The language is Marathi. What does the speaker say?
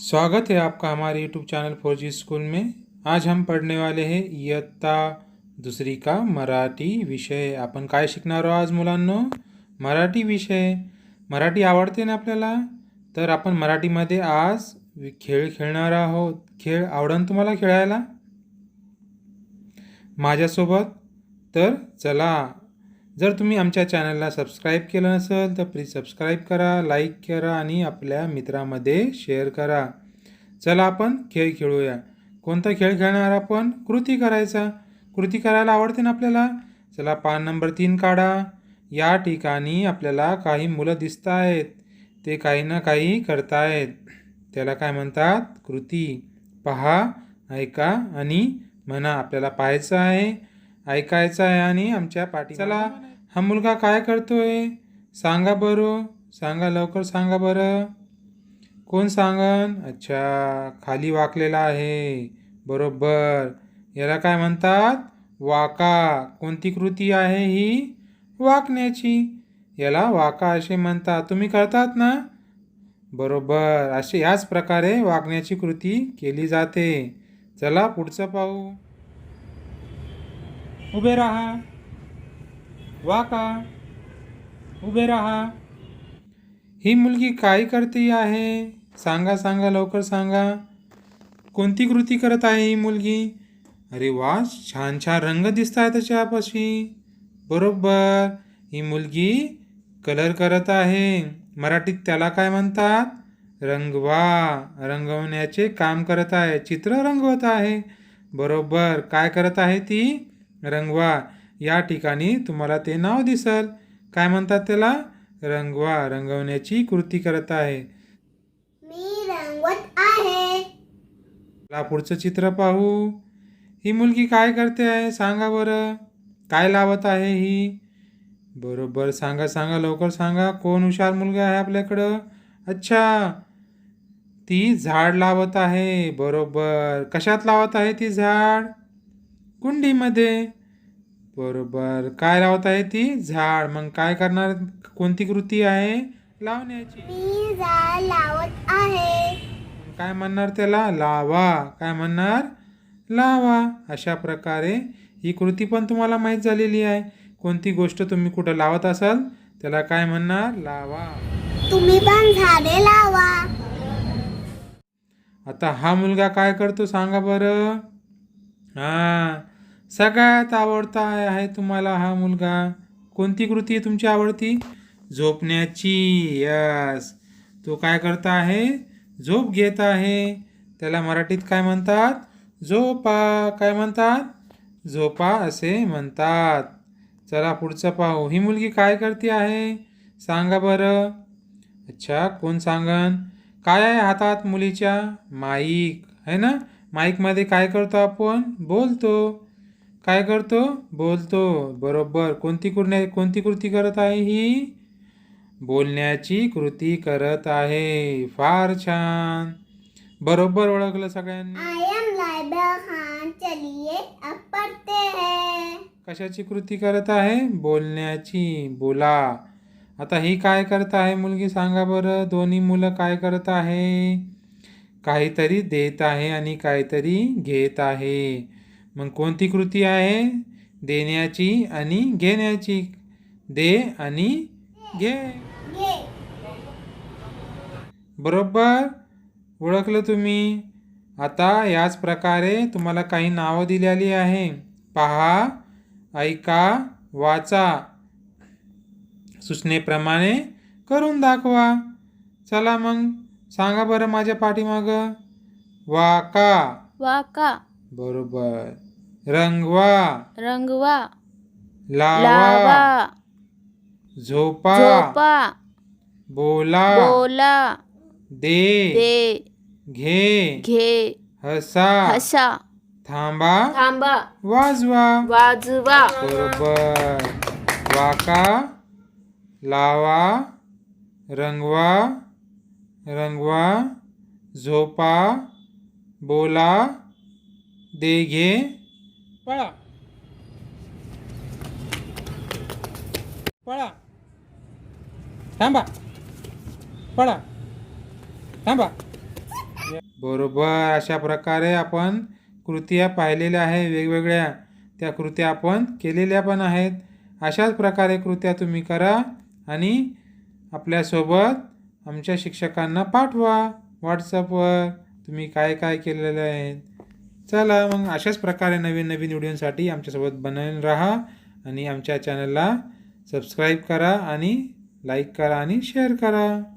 स्वागत है आपका हमारे YouTube चैनल 4G स्कूल में। आज हम पढ़ने वाले हैं इयत्ता दुसरी का मराठी विषय। आपण काय शिकणार आहोत आज मुलांनो? मराठी विषय। मराठी आवडते ना आपल्याला? तर आपण मराठीमध्ये आज खेळ खेळणार आहोत। खेळ आवडन तुम्हाला खेळायला माझ्यासोबत? तर चला, जर तुम्ही आमच्या चॅनलला सबस्क्राईब केलं नसेल तर प्लीज सबस्क्राईब करा, लाईक करा आणि आपल्या मित्रांमध्ये शेअर करा। चला आपण खेळ खेळूया। कोणता खेळ खेळणार आपण? कृती करायचा। कृती करायला आवडते ना आपल्याला? चला पान नंबर 3 काढा। या ठिकाणी आपल्याला काही मुलं दिसत आहेत, ते काही ना काही करतायत, त्याला काय म्हणतात? कृती। पहा, ऐका आणि म्हणा। आपल्याला पाहायचं आहे, ऐकायचं आहे आणि आमच्या पाठी। चला, हा मुलगा काय करतोय सांगा बरं, सांगा लवकर, सांगा बरं। कोण सांगन? अच्छा, खाली वाकलेला आहे, बरोबर। याला काय म्हणतात? वाका। कोणती कृती आहे ही? वाकण्याची। याला वाका असे म्हणतात। तुम्ही करतात ना? बरोबर। असे याच प्रकारे वाकण्याची कृती केली जाते। चला पुढचं पाहू। उभे राहा, वाका, उभे राहा। ही मुलगी काय करते आहे? सांगा सांगा लवकर सांगा। कोणती कृती करत आहे ही मुलगी? अरे वा, छान छान रंग दिसत आहे त्याच्यापाशी, बरोबर। ही मुलगी कलर करत आहे। मराठीत त्याला काय म्हणतात? रंगवा। रंगवण्याचे काम करत आहे, चित्र रंगवत आहे, बरोबर। काय करत आहे ती? रंगवा। या ठिकाणी तुम्हाला ते नाव दिसल, काय म्हणतात त्याला? रंगवा। रंगवण्याची कृती करत आहे। मी रंगवत आहे। चला पुढचं चित्र पाहू। ही मुलगी काय करते आहे सांगा बरं? काय लावत आहे ही? बरोबर, सांगा सांगा लवकर सांगा। कोण हुशार मुलगा आहे आपल्याकडं? अच्छा, ती झाड लावत आहे, बरोबर। कशात लावत आहे ती झाड? कुंडीमध्ये, बरोबर। काय लावत आहे ती? झाड। मग काय करणार? कोणती कृती आहे? लावण्याची। मी झाड लावत आहे। काय म्हणणार त्याला? लावा। काय म्हणणार? लावा। अशा प्रकारे ही कृती पण तुम्हाला माहीत झालेली आहे। कोणती गोष्ट तुम्ही कुठं लावत असाल त्याला काय म्हणणार? लावा। तुम्ही पण झाडे लावा। आता हा मुलगा काय करतो सांगा बरं? सगळ्यात आवडता आहे तुम्हाला हा मुलगा। कोणती कृती तुमची आवडती? झोपण्याची। यस, तो काय करता आहे? झोप घेत आहे। त्याला मराठीत काय म्हणतात? झोपा। काय म्हणतात? झोपा असे म्हणतात। चला पुढचं पाहू। ही मुलगी काय करते आहे सांगा बरं? अच्छा, कोण सांगन? काय आहे हातात मुलीच्या? माईक आहे ना। माईकमध्ये काय करतो आपण? बोलतो। काय करतो? बोलतो, बरोबर। कोणती कृती करत आहे ही? बोलण्याची कृती करत आहे। फार छान, बरोबर ओळखलं सगळ्यांनी। I am लाइबा खान, चलिए अब पढ़ते हैं। कशाची कृती करत आहे? बोलण्याची। बोला। आता ही काय करत आहे मुलगी सांगा बरं? दोन्ही मुलं काय करत आहे? काहीतरी देत आहे आणि काहीतरी घेत आहे। मग कोणती कृती आहे? देण्याची आणि घेण्याची। दे आणि घे, ये बरोबर ओळखलं तुम्ही। आता याच प्रकारे तुम्हाला काही नावं दिलेली आहे। पहा, ऐका, वाचा, सूचनेप्रमाणे करून दाखवा। चला मग सांगा बरं माझ्या पाठीमागं। वाका, वाका, बरोबर। रंगवा, रंगवा, लावा, लावा, झोपा, झोपा, बोला, बोला, दे, दे, घे, घे, हसा, हसा, थांबा, थांबा, वाजवा, वाजवा, बरोबर। वाका, लावा, रंगवा, रंगवा, झोपा, बोला, दे, घे, पळा, पळा, थांबा, पळा, थांबा। बरोबर. अशा प्रकारे आपण कृत्या पाहिलेल्या आहे वेगवेगळ्या. त्या कृत्या आपण केलेल्या पण आहेत. अशाच प्रकारे कृत्या तुम्ही करा आणि आपल्यासोबत आमच्या शिक्षकांना पाठवा व्हॉट्सअपवर तुम्ही काय काय केलेलं आहे. चला मग अशाच प्रकारे नवीन नवीन व्हिडिओसाठी आमच्यासोबत बनवून राहा आणि आमच्या चॅनलला सबस्क्राईब करा आणि लाईक करा आणि शेअर करा.